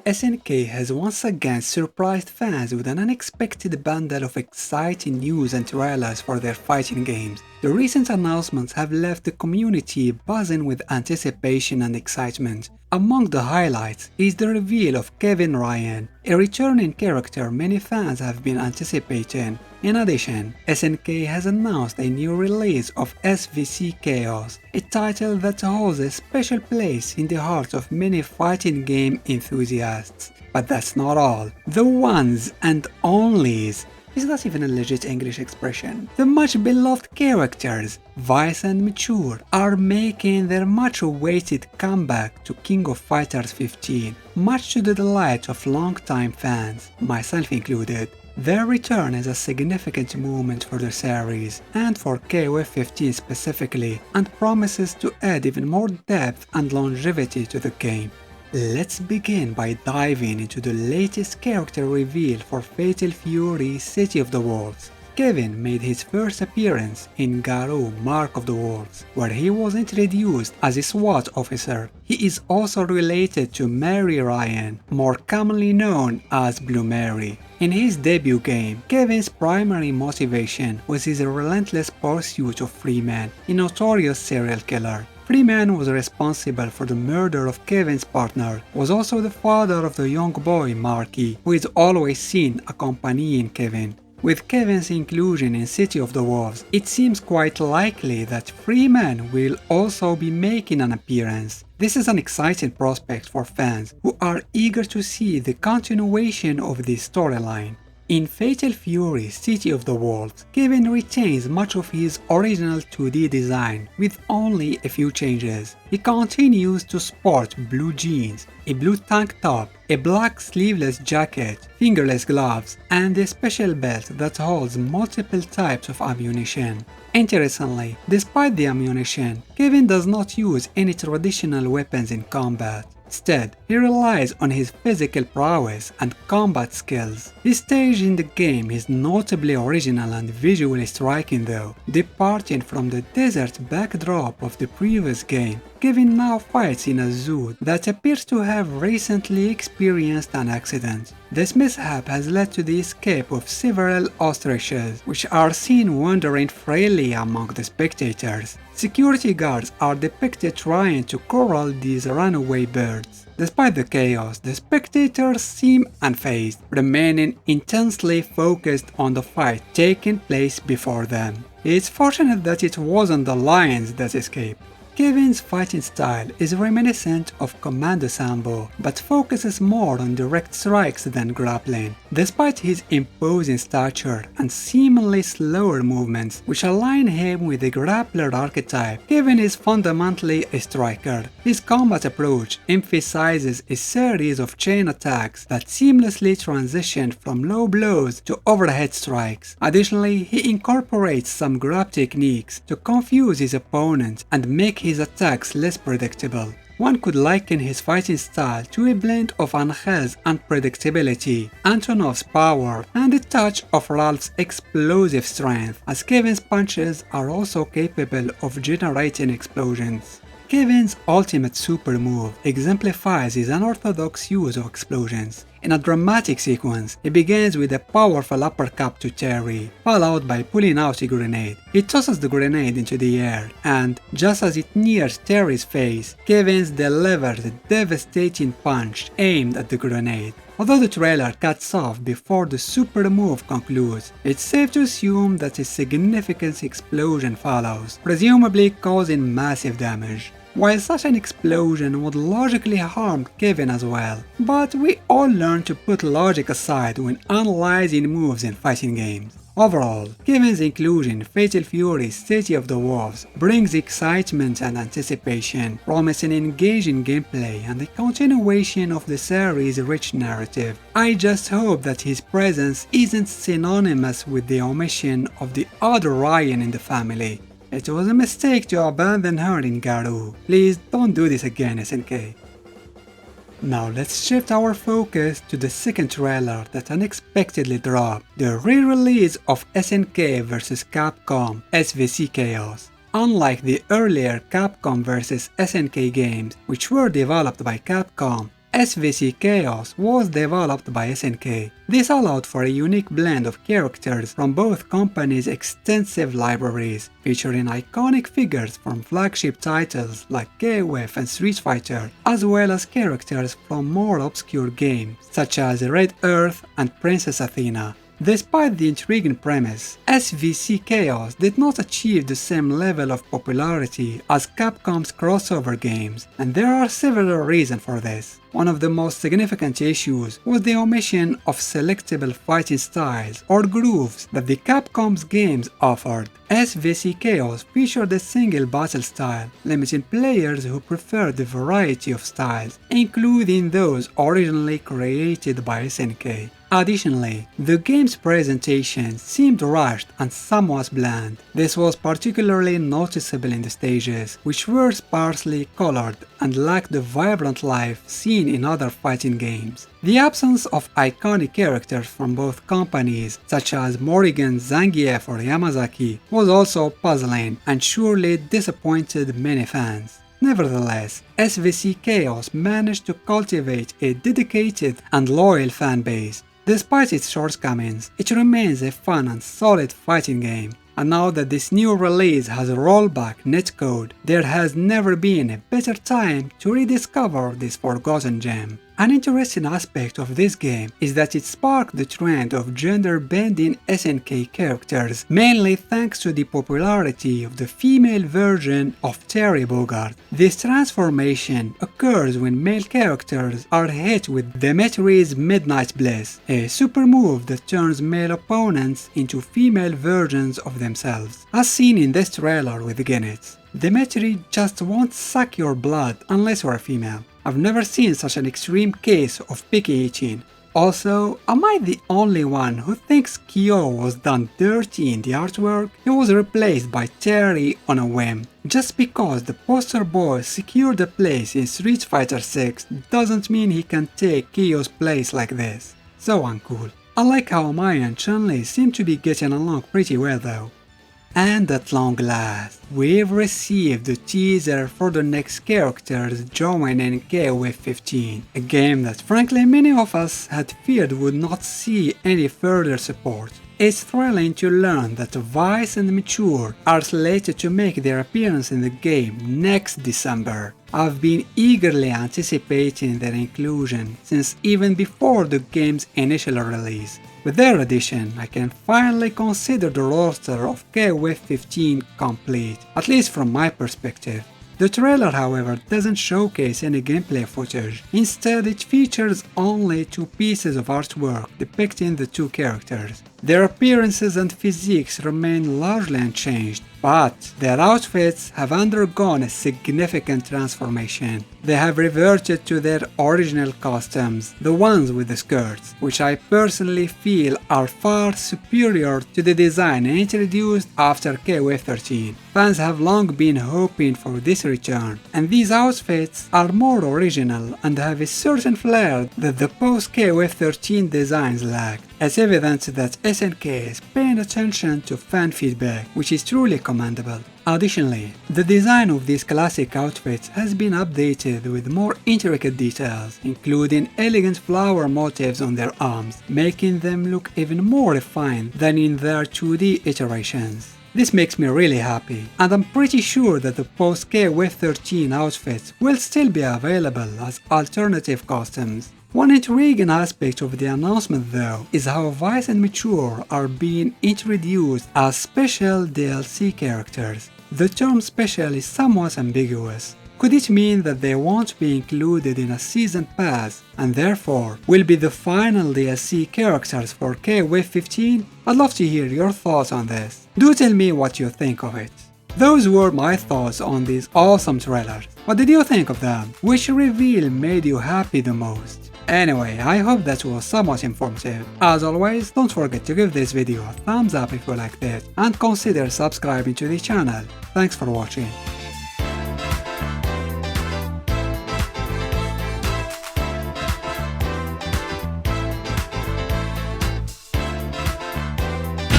SNK has once again surprised fans with an unexpected bundle of exciting news and trailers for their fighting games. The recent announcements have left the community buzzing with anticipation and excitement. Among the highlights is the reveal of Kevin Ryan, a returning character many fans have been anticipating. In addition, SNK has announced a new release of SVC Chaos, a title that holds a special place in the hearts of many fighting game enthusiasts. But that's not all. The ones and onlys. Is that even a legit English expression? The much beloved characters, Vice and Mature, are making their much awaited comeback to King of Fighters 15, much to the delight of longtime fans, myself included. Their return is a significant moment for the series, and for KOF 15 specifically, and promises to add even more depth and longevity to the game. Let's begin by diving into the latest character reveal for Fatal Fury City of the Wolves. Kevin made his first appearance in Garou Mark of the Wolves, where he was introduced as a SWAT officer. He is also related to Mary Ryan, more commonly known as Blue Mary. In his debut game, Kevin's primary motivation was his relentless pursuit of Freeman, a notorious serial killer. Freeman was responsible for the murder of Kevin's partner, was also the father of the young boy Marky, who is always seen accompanying Kevin. With Kevin's inclusion in City of the Wolves, it seems quite likely that Freeman will also be making an appearance. This is an exciting prospect for fans who are eager to see the continuation of this storyline. In Fatal Fury City of the Wolves, Kevin retains much of his original 2D design with only a few changes. He continues to sport blue jeans, a blue tank top, a black sleeveless jacket, fingerless gloves, and a special belt that holds multiple types of ammunition. Interestingly, despite the ammunition, Kevin does not use any traditional weapons in combat. Instead, he relies on his physical prowess and combat skills. His stage in the game is notably original and visually striking though. Departing from the desert backdrop of the previous game, Kevin now fights in a zoo that appears to have recently experienced an accident. This mishap has led to the escape of several ostriches, which are seen wandering freely among the spectators. Security guards are depicted trying to corral these runaway birds. Despite the chaos, the spectators seem unfazed, remaining intensely focused on the fight taking place before them. It's fortunate that it wasn't the lions that escaped. Kevin's fighting style is reminiscent of Commando Sambo, but focuses more on direct strikes than grappling. Despite his imposing stature and seemingly slower movements, which align him with the grappler archetype, Kevin is fundamentally a striker. His combat approach emphasizes a series of chain attacks that seamlessly transition from low blows to overhead strikes. Additionally, he incorporates some grab techniques to confuse his opponent and make his attacks less predictable. One could liken his fighting style to a blend of Angel's unpredictability, Antonov's power, and a touch of Ralph's explosive strength, as Kevin's punches are also capable of generating explosions. Kevin's ultimate super move exemplifies his unorthodox use of explosions. In a dramatic sequence, he begins with a powerful uppercut to Terry, followed by pulling out a grenade. He tosses the grenade into the air, and just as it nears Terry's face, Kevin delivers a devastating punch aimed at the grenade. Although the trailer cuts off before the super move concludes, it's safe to assume that a significant explosion follows, presumably causing massive damage. While such an explosion would logically harm Kevin as well, but we all learn to put logic aside when analyzing moves in fighting games. Overall, Kevin's inclusion in Fatal Fury City of the Wolves brings excitement and anticipation, promising engaging gameplay and a continuation of the series' rich narrative. I just hope that his presence isn't synonymous with the omission of the other Ryan in the family. It was a mistake to abandon her in Garou. Please don't do this again, SNK. Now let's shift our focus to the second trailer that unexpectedly dropped, the re-release of SNK vs Capcom SVC Chaos. Unlike the earlier Capcom vs SNK games, which were developed by Capcom, SVC Chaos was developed by SNK. This allowed for a unique blend of characters from both companies' extensive libraries, featuring iconic figures from flagship titles like KOF and Street Fighter, as well as characters from more obscure games such as Red Earth and Princess Athena. Despite the intriguing premise, SVC Chaos did not achieve the same level of popularity as Capcom's crossover games, and there are several reasons for this. One of the most significant issues was the omission of selectable fighting styles or grooves that the Capcom's games offered. SVC Chaos featured a single battle style, limiting players who preferred a variety of styles, including those originally created by SNK. Additionally, the game's presentation seemed rushed and somewhat bland. This was particularly noticeable in the stages, which were sparsely colored and lacked the vibrant life seen in other fighting games. The absence of iconic characters from both companies, such as Morrigan, Zangief or Yamazaki, was also puzzling and surely disappointed many fans. Nevertheless, SVC Chaos managed to cultivate a dedicated and loyal fanbase. Despite its shortcomings, it remains a fun and solid fighting game. And now that this new release has rollback netcode, there has never been a better time to rediscover this forgotten gem. An interesting aspect of this game is that it sparked the trend of gender-bending SNK characters, mainly thanks to the popularity of the female version of Terry Bogard. This transformation occurs when male characters are hit with Demetri's Midnight Bliss, a super move that turns male opponents into female versions of themselves, as seen in this trailer with Gennett. Demetri just won't suck your blood unless you're a female. I've never seen such an extreme case of picky eating. Also, am I the only one who thinks Kyo was done dirty in the artwork? He was replaced by Terry on a whim. Just because the poster boy secured a place in Street Fighter VI doesn't mean he can take Kyo's place like this. So uncool. I like how Maya and Chun-Li seem to be getting along pretty well though. And at long last, we've received the teaser for the next characters joining KOF XV, a game that frankly many of us had feared would not see any further support. It's thrilling to learn that Vice and Mature are slated to make their appearance in the game next December. I've been eagerly anticipating their inclusion since even before the game's initial release. With their addition, I can finally consider the roster of KOF XV complete, at least from my perspective. The trailer, however, doesn't showcase any gameplay footage. Instead, it features only two pieces of artwork depicting the two characters. Their appearances and physiques remain largely unchanged, but their outfits have undergone a significant transformation. They have reverted to their original costumes, the ones with the skirts, which I personally feel are far superior to the design introduced after KOF XIII. Fans have long been hoping for this return, and these outfits are more original and have a certain flair that the post-KOF XIII designs lacked. It's evident that SNK is paying attention to fan feedback, which is truly commendable. Additionally, the design of these classic outfits has been updated with more intricate details, including elegant flower motifs on their arms, making them look even more refined than in their 2D iterations. This makes me really happy, and I'm pretty sure that the post-KOF XIII outfits will still be available as alternative costumes. One intriguing aspect of the announcement though is how Vice and Mature are being introduced as special DLC characters. The term special is somewhat ambiguous. Could it mean that they won't be included in a season pass and therefore will be the final DLC characters for KOF XV? I'd love to hear your thoughts on this. Do tell me what you think of it. Those were my thoughts on these awesome trailers. What did you think of them? Which reveal made you happy the most? Anyway, I hope that was somewhat informative. As always, don't forget to give this video a thumbs up if you liked it, and consider subscribing to the channel. Thanks for watching.